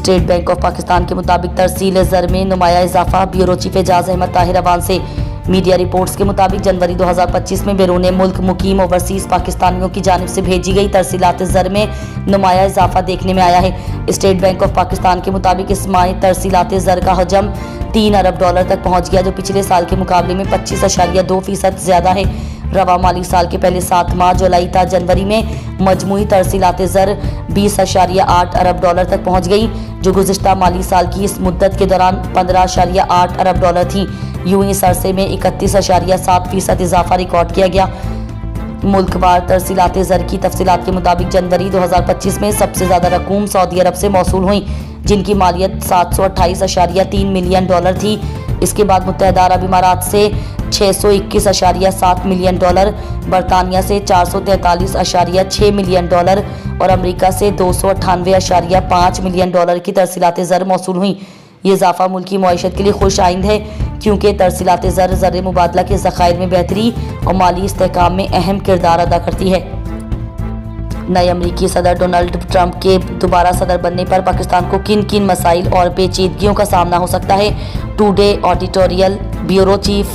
State bank of Pakistan के मुताबिक तरसील ज़र में नुमाया इजाफा। ब्यूरो चीफ एजाज अहमद ताहिर अवान से मीडिया रिपोर्ट्स के मुताबिक जनवरी 2025 में बैरून मुल्क मुकीम ओवरसीज़ पाकिस्तानियों की जानिब से भेजी गई तरसीलात ज़र में नुमाया इजाफा देखने में आया है। स्टेट बैंक ऑफ पाकिस्तान के मुताबिक इस माह तरसीलात ज़र का हजम $3 अरब तक पहुँच गया, जो पिछले साल के मुकाबले में 25.2% ज़्यादा है। रवा माली साल के पहले 7 माह जुलाई था जनवरी में मजमूई तरसीलात ज़र $20.8 अरब तक पहुँच गई, जो गुज़िश्ता माली साल की इस मुद्दत के दौरान $15.8 अरब थी। यूं ही इस अरसे में 31.7% इजाफा रिकॉर्ड किया गया। मुल्कवार तरसीलात ज़र की तफसीलात के मुताबिक जनवरी 2025 में सबसे ज़्यादा रकूम सऊदी अरब से मौसूल हुई, जिनकी मालियत $728.3 मिलियन थी। इसके बाद मुत्तहदा अरब इमारात से $621.7 मिलियन, बरतानिया से $443.6 मिलियन और अमेरिका से $298.5 मिलियन की तरसीलात ज़र मौसूल हुई। ये इजाफा मुल्की मईशत के लिए खुश आइंद है, क्योंकि तरसीलात ज़र ज़र मुबादला के ज़खायर में बेहतरी और माली इस्तेहकाम में अहम किरदार अदा करती है। नए अमरीकी सदर डोनाल्ड ट्रंप के दोबारा सदर बनने पर पाकिस्तान को किन किन मसाइल और पेचीदगियों का सामना हो सकता है। Today editorial. Bureau chief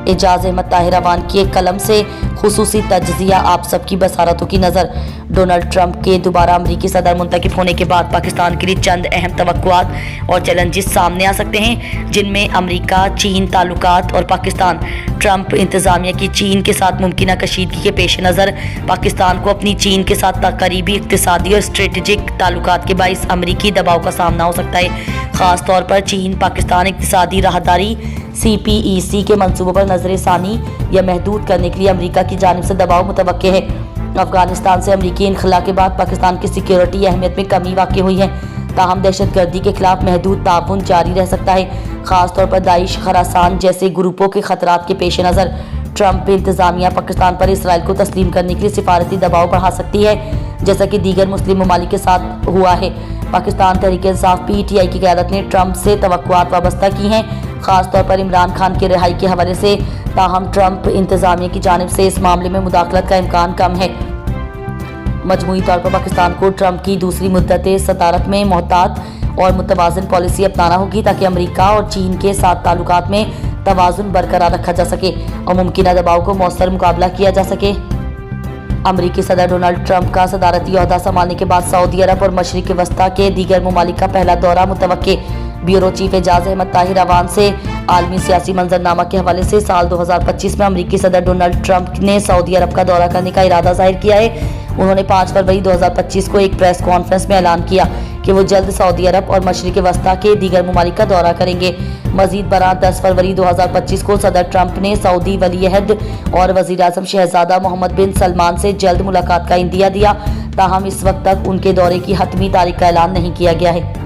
Ejaz Ahmed Tahir Awan के कलम से खुसूसी तज्जिया आप सबकी बसारतों की नज़र। डोनाल्ड ट्रंप के दोबारा अमरीकी सदर मुंतखब होने के बाद पाकिस्तान के लिए चंद अहम तवक्कुआत और चैलेंजेस सामने आ सकते हैं, जिनमें अमरीका चीन ताल्लुकात और पाकिस्तान। ट्रंप इंतज़ामिया की चीन के साथ मुमकिन कशीदगी के पेश नज़र पाकिस्तान को अपनी चीन के साथ करीबी इक़्तिसादी और स्ट्रेटजिक ताल्लुकात के बाइस अमरीकी दबाव का सामना हो सकता है। ख़ास तौर पर चीन पाकिस्तान इक़्तिसादी राहदारी CPEC के मंसूबों पर नजर सानी या महदूद करने के लिए अमरीका की जानिब से दबाव मुतवक्के है। अफगानिस्तान से अमरीकी इनखला के बाद पाकिस्तान की सिक्योरिटी अहमियत में कमी वाक़ हुई है, ताहम दहशतगर्दी के खिलाफ महदूद ताउन जारी रह सकता है, ख़ासतौर पर दाइश खरासान जैसे ग्रुपों के खतरात के पेश नज़र। ट्रंप इंतज़ामिया पाकिस्तान पर इसराइल को तस्लीम करने के लिए सिफारती दबाव बढ़ा सकती है, जैसा कि दीगर मुस्लिम ममालिक के साथ हुआ है। पाकिस्तान तहरीक इंसाफ PTI की क़यादत ने ट्रंप से तवक्कुआत वाबस्ता की हैं, ख़ासतौर पर इमरान खान की रिहाई के हवाले से। ताहम ट्रंप इंतज़ामिया की जानिब से इस मामले में मुदाखलत का इम्कान कम है। मजमूई तौर पर पाकिस्तान को ट्रंप की दूसरी मुद्दत सदारत में मोहतात और मुतवाज़िन पॉलिसी अपनाना होगी, ताकि अमरीका और चीन के साथ ताल्लुकात में तवाज़ुन बरकरार रखा जा सके और मुमकिन दबाव को मौसर मुकाबला किया जा सके। अमरीकी सदर डोनाल्ड ट्रंप का सदारती ओहदा संभालने के बाद सऊदी अरब और मशरिक़ वस्ता के दीगर ममालिक का पहला दौरा मुतवक्के। ब्यूरो चीफ एजाज अहमद ताहिर अवान से आलमी सियासी मंजरनामा के हवाले से साल 2025 में अमरीकी सदर डोनाल्ड ट्रंप ने सऊदी अरब का दौरा करने का इरादा जाहिर किया है। उन्होंने 5 फरवरी 2025 को एक प्रेस कॉन्फ्रेंस में ऐलान किया कि वो जल्द सऊदी अरब और मशरिक़ वस्ता के दीगर ममालिक का दौरा करेंगे। मजीद बरात 10 फरवरी 2025 को सदर ट्रंप ने सऊदी वली-ए-अहद और वज़ीर-ए-आज़म शहजादा मोहम्मद बिन सलमान से जल्द मुलाकात का इंदिया दिया, ताहम इस वक्त तक उनके दौरे की हतमी तारीख का ऐलान नहीं किया गया है।